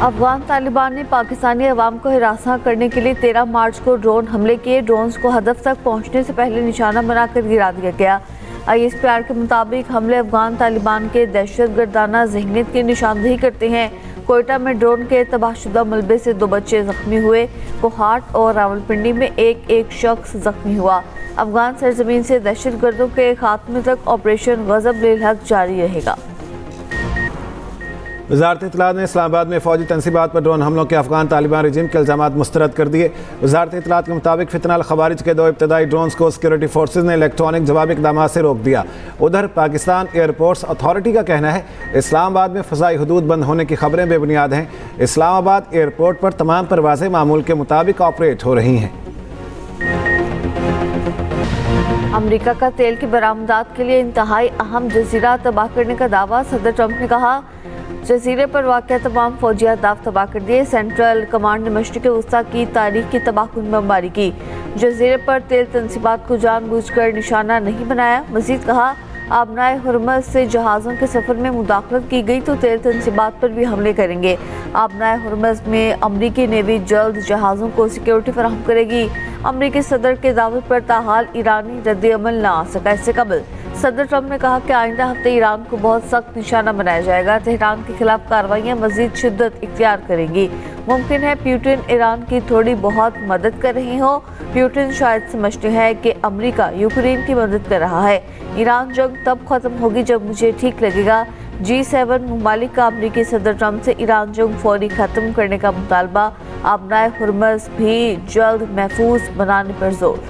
अफगान तालिबान ने पाकिस्तानी अवाम को हिरासा करने के लिए 13 मार्च को ड्रोन हमले किए। ड्रोन्स को हदफ तक पहुंचने से पहले निशाना बनाकर गिरा दिया गया। ISPR के मुताबिक हमले अफगान तालिबान के दहशतगर्दाना ज़हनियत की निशानदेही करते हैं। कोयटा में ड्रोन के तबाहशुदा मलबे से 2 बच्चे जख्मी हुए। कोहाट और रावलपिंडी में एक शख्स जख्मी हुआ। अफगान सरजमीन से दहशतगर्दों के खात्मे तक ऑपरेशन गज़ब लिल हक जारी रहेगा। वज़ारत इत्तलात ने इस्लामाबाद में फ़ौजी तनसीबात पर ड्रोन हमलों के अफगान तालिबान रजीम के इल्ज़ामात मुस्तरद कर दिए। वज़ारत इत्तलात के मुताबिक फितना अल खवारिज के 2 इब्तदाई ड्रोन्स को सिक्योरिटी फोर्सेज ने इलेक्ट्रॉनिक जवाबी इक़दाम से रोक दिया। उधर पाकिस्तान एयरपोर्ट्स अथॉरिटी का कहना है इस्लामाबाद में फ़ज़ाई हदूद बंद होने की खबरें बेबुनियाद हैं। इस्लामाबाद एयरपोर्ट पर तमाम परवाज़ें मामूल के मुताबिक ऑपरेट हो रही हैं। अमेरिका का तेल की बरामदात के लिए इंतहाई अहम जजीरा तबाह करने का दावा। सदर ट्रंप ने कहा जजीरे पर वाक़ तमाम फौजी अहदाफ तबाह कर दिए। सेंट्रल कमांड ने मशरिक़ वस्ता की तारीख की तबाहकुन बमबारी की। जजीरे पर तेल तनसीबात को जानबूझकर निशाना नहीं बनाया। मजीद कहा आबनाए हुर्मज़ से जहाज़ों के सफ़र में मुदाखलत की गई तो तेल तनसीबात पर भी हमले करेंगे। आबनाए हुर्मज़ में अमरीकी नेवी जल्द जहाज़ों को सिक्योरिटी फराहम करेगी। अमरीकी सदर के दावे पर ताहाल ईरानी रद्द-ए-अमल न आ सका। इससे कबल सदर ट्रंप ने कहा कि आइंदा हफ्ते ईरान को बहुत सख्त निशाना बनाया जाएगा। तेहरान के खिलाफ कार्रवाइयाँ मजीद शिद्दत इख्तियार करेंगी। मुमकिन है पुतिन ईरान की थोड़ी बहुत मदद कर रही हो। पुतिन शायद समझते हैं कि अमेरिका यूक्रेन की मदद कर रहा है। ईरान जंग तब खत्म होगी जब मुझे ठीक लगेगा। G7 मुमालिक का अमरीकी सदर ट्रंप से ईरान जंग फौरी खत्म करने का मुतालबा। आबनाए हुर्मज़ भी जल्द महफूज बनाने पर जोर।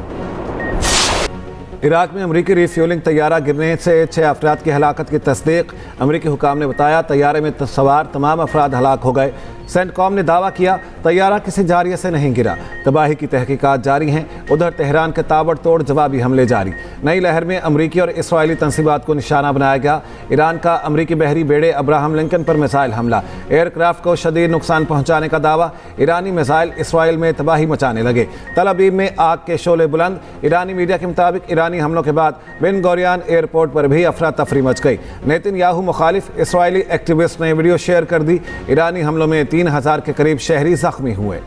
इराक में अमरीकी रिफ्यूलिंग तैयारा गिरने से 6 अफराद की हलाकत की तस्दीक। अमरीकी हुकाम ने बताया तैयारे में सवार तमाम अफराद हलाक हो गए। सेंटकॉम ने दावा किया तैयारा किसी जारिये से नहीं गिरा। तबाही की तहकीकात जारी हैं। उधर तेहरान के ताबड़तोड़ जवाबी हमले जारी। नई लहर में अमरीकी और इसराइली तनसीबात को निशाना बनाया गया। ईरान का अमरीकी बहरी बेड़े अब्राहम लिंकन पर मिसाइल हमला। एयरक्राफ्ट को शदीद नुकसान पहुँचाने का दावा। ईरानी मिसाइल इसराइल में तबाही मचाने लगे। तल अबीब में आग के शोले बुलंद। ईरानी मीडिया के मुताबिक ईरानी हमलों के बाद बिन गोरियान एयरपोर्ट पर भी अफरा तफरी मच गई। नेतन्याहू मुखालिफ इसराइली एक्टिविस्ट ने वीडियो शेयर कर दी। ईरानी हमलों में 3000 के करीब शहरी जख्मी हुए।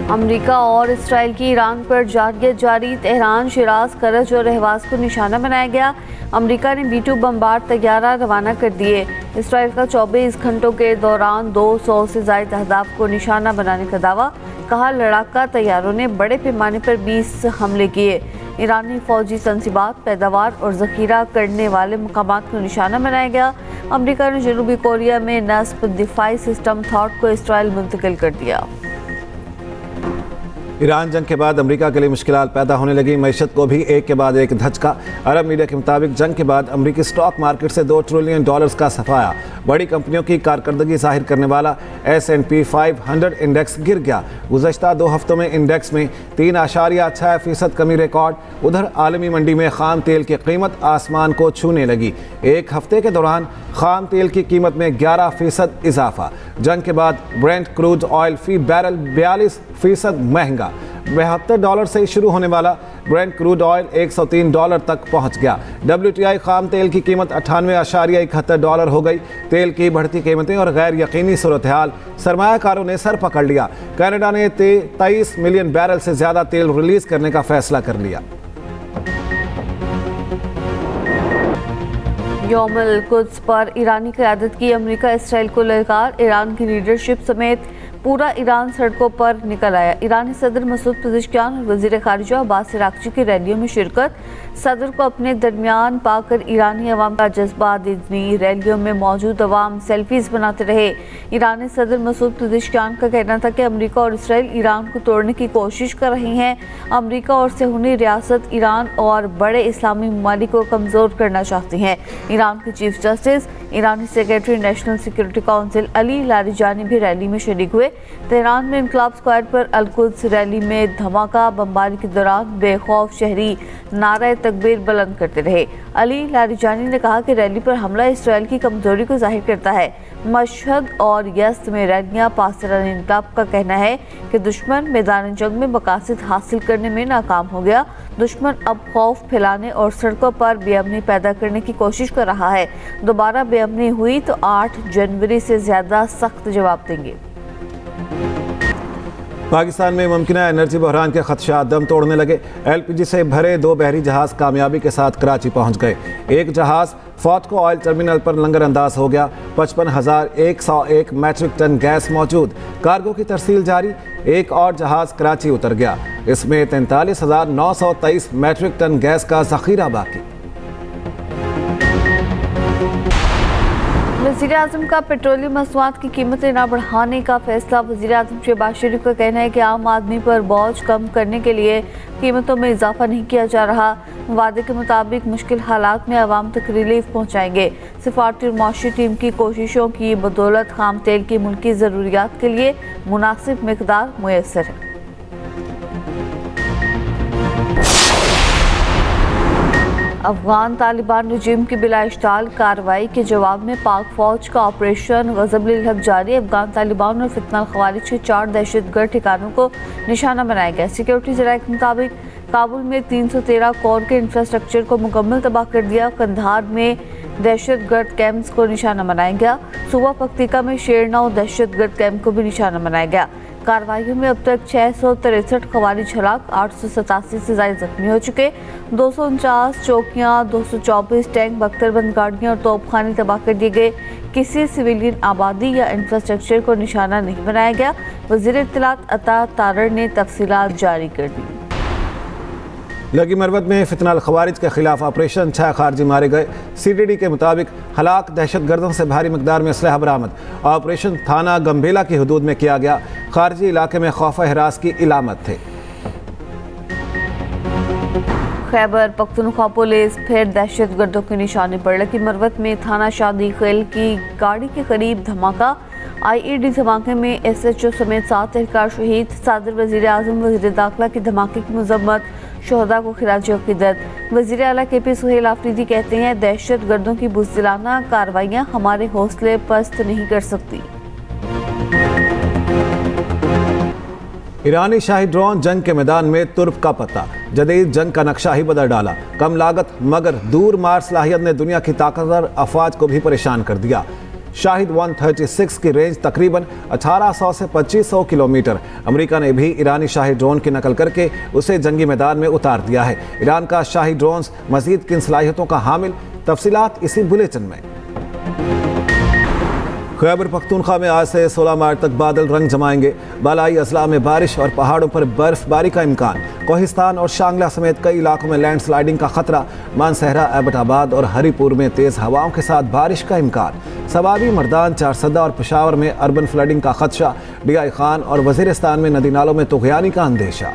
अमेरिका और इसराइल की ईरान पर जारियत जारी। तेहरान, शिराज, करज और रहवाज को निशाना बनाया गया। अमेरिका ने B-2 बमबार तैयारा रवाना कर दिए। इसराइल का 24 घंटों के दौरान 200 से ज़ायद अहदाफ को निशाना बनाने का दावा। कहा लड़ाका तैयारों ने बड़े पैमाने पर 20 हमले किए। ईरानी फौजी तनसीबात, पैदावार और ज़ख़ीरा करने वाले मकामात को निशाना बनाया गया। अमेरिका ने जनूबी कोरिया में नस्ब दिफाई सिस्टम थॉट को इसराइल मुंतकिल कर दिया। ईरान जंग के बाद अमेरिका के लिए मुश्किलात पैदा होने लगी। मईशत को भी एक के बाद एक धचका। अरब मीडिया के मुताबिक जंग के बाद अमेरिकी स्टॉक मार्केट से $2 ट्रिलियन का सफाया। बड़ी कंपनियों की कारकर्दगी जाहिर करने वाला S&P 500 इंडेक्स गिर गया। गुज़श्ता 2 हफ्तों में इंडेक्स में 3.6% कमी रिकॉर्ड। उधर आलमी मंडी में खाम तेल की कीमत आसमान को छूने लगी। एक हफ्ते के दौरान खाम तेल की कीमत में 11% इजाफा। जंग के बाद ब्रेंट क्रूड ऑयल फी बैरल 42% महंगा। $72 से शुरू होने वाला ब्रेंट क्रूड ऑयल $103 तक पहुंच गया। WTI खाम तेल की कीमत $98.71 हो गई। तेल की बढ़ती कीमतें और गैर यकीनी सूरत हाल सरमायाकारों ने सर पकड़ लिया। कनाडा ने 23 मिलियन बैरल से ज़्यादा तेल रिलीज करने का फैसला कर लिया। यौमुल कुद्स पर ईरानी क़यादत की अमेरिका इसराइल को ललकार। ईरान की लीडरशिप समेत पूरा ईरान सड़कों पर निकल आया। ईरानी सदर मसूद पज़ेश्कियान और वज़ीर ख़ारिजा अब्बास अराग़ची की रैलियों में शिरकत। सदर को अपने दरमियान पाकर ईरानी अवाम का जज्बा दीदनी। रैलियों में मौजूद अवाम सेल्फीज़ बनाते रहे। ईरानी सदर मसूद पज़ेश्कियान का कहना था कि अमेरिका और इसराइल ईरान को तोड़ने की कोशिश कर रही हैं। अमेरिका और सहूनी रियासत ईरान और बड़े इस्लामी ममालिक को कमज़ोर करना चाहती हैं। ईरान के चीफ जस्टिस, ईरानी secretary national security council Ali Larijani भी रैली में शरीक हुए। तेहरान में इनकलाब स्क्वायर पर अल-कुद्स रैली में धमाका, बमबारी के दौरान बेखौफ शहरी नारे तकबीर बुलंद करते रहे। अली लारिजानी ने कहा कि रैली पर हमला इसराइल की कमजोरी को जाहिर करता है। मशहद और यज़्द में रैलियां पासदार इनकलाब का कहना है कि दुश्मन मैदान जंग में मकासद हासिल करने में नाकाम हो गया। दुश्मन अब खौफ फैलाने और सड़कों पर बेअमनी पैदा करने की कोशिश कर रहा है। दोबारा बेअमनी हुई तो 8 जनवरी से ज्यादा सख्त जवाब देंगे। पाकिस्तान में मुमकिन एनर्जी बहरान के खदशात दम तोड़ने लगे। LPG से भरे 2 बहरी जहाज कामयाबी के साथ कराची पहुंच गए। एक जहाज फॉतको ऑयल टर्मिनल पर लंगर अंदाज हो गया। 55,101 मैट्रिक टन गैस मौजूद, कार्गो की तरसील जारी। एक और जहाज कराची उतर गया, इसमें 43,923 मैट्रिक टन गैस का जखीरा बाकी। वज़ीर-ए-आज़म का पेट्रोलियम मसनूआत की कीमतें न बढ़ाने का फैसला। वज़ीर-ए-आज़म शहबाज शरीफ का कहना है कि आम आदमी पर बोझ कम करने के लिए कीमतों में इजाफा नहीं किया जा रहा। वादे के मुताबिक मुश्किल हालात में आवाम तक रिलीफ पहुँचाएंगे। सिफारती और मुआशी टीम की कोशिशों की बदौलत खाम तेल की मुल्की ज़रूरियात के लिए मुनासिब मिकदार मुयस्सर है। अफगान तालिबान रजीम की बिलाइश्ताल कार्रवाई के जवाब में पाक फौज का ऑपरेशन गज़ब-उल हक जारी। अफगान तालिबान और फितना ख़वारिज के 4 दहशतगर्द ठिकानों को निशाना बनाया गया। सिक्योरिटी ज़राए के मुताबिक काबुल में 313 कोर के इंफ्रास्ट्रक्चर को मुकम्मल तबाह कर दिया। कंधार में दहशतगर्द कैंप्स को निशाना बनाया गया। सूबा पख्तिका में शेरनाव दहशतगर्द कैंप को भी निशाना बनाया गया। कार्रवाइयों में अब तक 663 ख़वारिज हलाक, 887 से ज़ायद जख्मी हो चुके। 249 चौकियाँ, 224 टैंक, बख्तरबंद गाड़ियाँ और तोपखाने तबाह कर दिए गए। किसी सिविलियन आबादी या इंफ्रास्ट्रक्चर को निशाना नहीं बनाया गया। वज़ीर इत्तलात अता तारड़ ने तफसीलात जारी कर दी। लगी मरवत में फितना खवारिज के खिलाफ ऑपरेशन, 6 खारजी मारे गए। CTD के मुताबिक हलाक दहशतगर्दों से भारी मकदार में असलहा बरामद। ऑपरेशन थाना गंभेला की हदूद में किया गया। खारजी इलाके में खौफ हिरास की इलामत थे। खैबर पख्तूनख्वा पुलिस फिर दहशतगर्दों के निशाने पर लगी। मरवत में थाना शादी खेल की गाड़ी के करीब धमाका। IED धमाके में SHO समेत 7 एहलकार शहीद। सदर वज़ीर-ए-आज़म वज़ीर दाखिला की धमाके की मज़म्मत, शहदा को खिराज अक़ीदत। वज़ीर आला KP सुहेल आफरीदी कहते हैं दहशत गर्दों की बुज़दिलाना कार्रवाइयाँ हमारे हौसले पस्त नहीं कर सकती। ईरानी शाही ड्रोन जंग के मैदान में तुर्क का पता। जदीद जंग का नक्शा ही बदल डाला। कम लागत मगर दूर मार सलाहियत ने दुनिया की ताकतवर अफवाज को भी परेशान कर दिया। शाहिद 136 की रेंज तकरीबन 1800 से 2500 किलोमीटर। अमेरिका ने भी ईरानी शाही ड्रोन की नकल करके उसे जंगी मैदान में उतार दिया है। ईरान का शाही ड्रोन्स मजीद किन सलाहियतों का हामिल, तफसीलात इसी बुलेटिन में। खैबर पख्तूनख्वा में आज से 16 मार्च तक बादल रंग जमाएंगे। बालाई अजला में बारिश और पहाड़ों पर बर्फबारी का इम्कान। कोहिस्तान और शांगला समेत कई इलाकों में लैंडस्लाइडिंग का खतरा। मानसहरा, एबटाबाद और हरीपुर में तेज हवाओं के साथ बारिश का इम्कान। सवाबी, मर्दान, चारसदा और पेशावर में अर्बन फ्लडिंग का खदशा। DI खान और वजीरिस्तान में नदी नालों में तुग़यानी का अंदेशा।